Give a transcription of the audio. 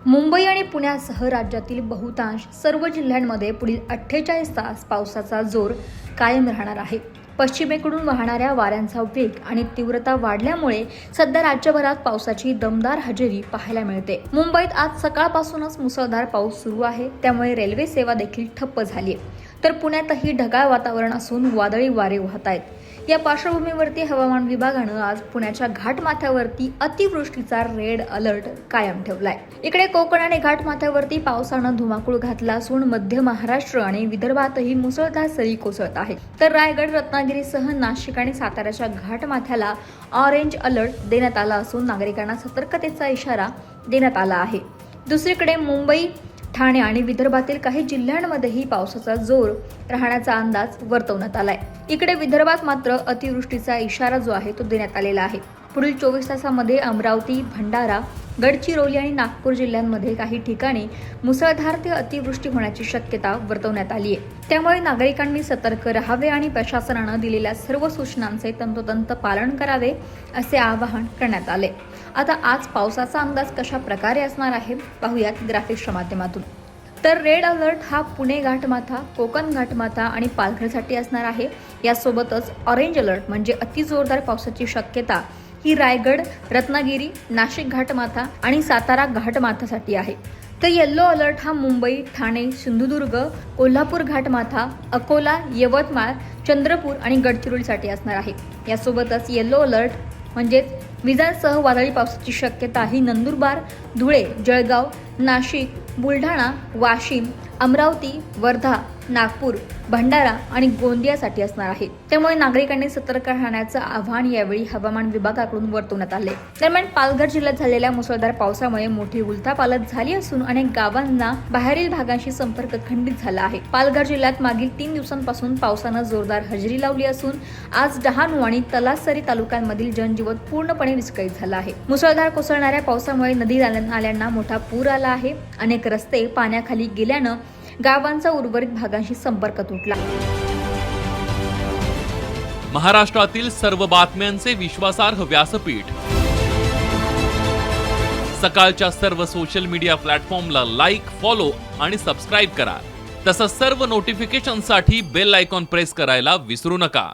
मुंबई आणि पुण्यासह राज्यातील बहुतांश सर्व जिल्ह्यांमध्ये पुढील 48 तास पावसाचा जोर कायम राहणार आहे. पश्चिमेकडून वाहणाऱ्या वाऱ्यांचा वेग आणि तीव्रता वाढल्यामुळे सध्या राज्यभरात पावसाची दमदार हजेरी पाहायला मिळते. मुंबईत आज सकाळपासूनच मुसळधार पाऊस सुरू आहे, त्यामुळे रेल्वे सेवा देखील ठप्प झाली आहे. तर पुण्यातही ढगाळ वातावरण असून वादळी वारे वाहत आहेत. या पार्श्वभूमीवरती हवामान विभागानं आज पुण्याच्या घाटमाथ्यावरती अतिवृष्टीचा रेड अलर्ट कायम ठेवलाय. इकडे कोकण आणि घाटमाथ्यावरती पावसानं धुमाकूळ घातला असून मध्य महाराष्ट्र आणि विदर्भातही मुसळधार सरी कोसळत आहेत. तर रायगड, रत्नागिरीसह नाशिक आणि साताऱ्याच्या घाटमाथ्याला ऑरेंज अलर्ट देण्यात आला असून नागरिकांना सतर्कतेचा इशारा देण्यात आला आहे. दुसरीकडे मुंबई, ठाणे आणि विदर्भातील काही जिल्ह्यांमध्येही पावसाचा जोर राहण्याचा अंदाज वर्तवण्यात आलाय. इकडे विदर्भात मात्र अतिवृष्टीचा इशारा जो आहे तो देण्यात आलेला आहे. पुढील 24 तासामध्ये अमरावती, भंडारा, गडचिरोली आणि नागपूर जिल्ह्यांमध्ये काही ठिकाणी मुसळधार ते अतिवृष्टी होण्याची शक्यता वर्तवण्यात आली आहे. त्यामुळे नागरिकांनी सतर्क राहावे आणि प्रशासनानं दिलेल्या सर्व सूचनांचे तंतोतंत पालन करावे असे आवाहन करण्यात आले. आता आज पावसाचा अंदाज कशा प्रकारे असणार आहे पाहूयात ग्राफिक्सच्या माध्यमातून. तर रेड अलर्ट हा पुणे घाटमाथा, कोकण घाटमाथा आणि पालघरसाठी असणार आहे. यासोबतच ऑरेंज अलर्ट म्हणजे अतिजोरदार पावसाची शक्यता ही रायगड, रत्नागिरी, नाशिक घाटमाथा आणि सातारा घाटमाथ्यासाठी आहे. तर येल्लो अलर्ट हा मुंबई, ठाणे, सिंधुदुर्ग, कोल्हापूर घाटमाथा, अकोला, यवतमाळ, चंद्रपूर आणि गडचिरोलीसाठी असणार आहे. यासोबतच येल्लो अलर्ट म्हणजेच विजांसह वादळी पावसाची शक्यता ही नंदुरबार, धुळे, जळगाव, नाशिक, बुलढाणा, वाशिम, अमरावती, वर्धा, नागपूर, भंडारा आणि गोंदियासाठी असणार आहे. त्यामुळे नागरिकांनी सतर्क राहण्याचं आवाहन यावेळी हवामान विभागाकडून वर्तवण्यात आले. दरम्यान पालघर जिल्ह्यात झालेल्या मुसळधार पावसामुळे मोठी उलथापालथ झाली असून अनेक गावांना बाहेरील भागांशी संपर्क खंडित झाला आहे. पालघर जिल्ह्यात मागील 3 दिवसांपासून पावसानं जोरदार हजेरी लावली असून आज डहाणू आणि तलासरी तालुक्यांमधील जनजीवन पूर्णपणे विस्कळीत झालं आहे. मुसळधार कोसळणाऱ्या पावसामुळे नदी नाल्यांना मोठा पूर आला आहे. अनेक रस्ते पाण्याखाली गेल्यानं गावांचा उर्वरित भागांशी संपर्क तुटला. महाराष्ट्रातील सर्व बातम्यांचे विश्वासार्ह व्यासपीठ. सकाळच्या सर्व सोशल मीडिया प्लॅटफॉर्मला लाईक, फॉलो आणि सबस्क्राईब करा. तसंच सर्व नोटिफिकेशनसाठी बेल आयकॉन प्रेस करायला विसरू नका.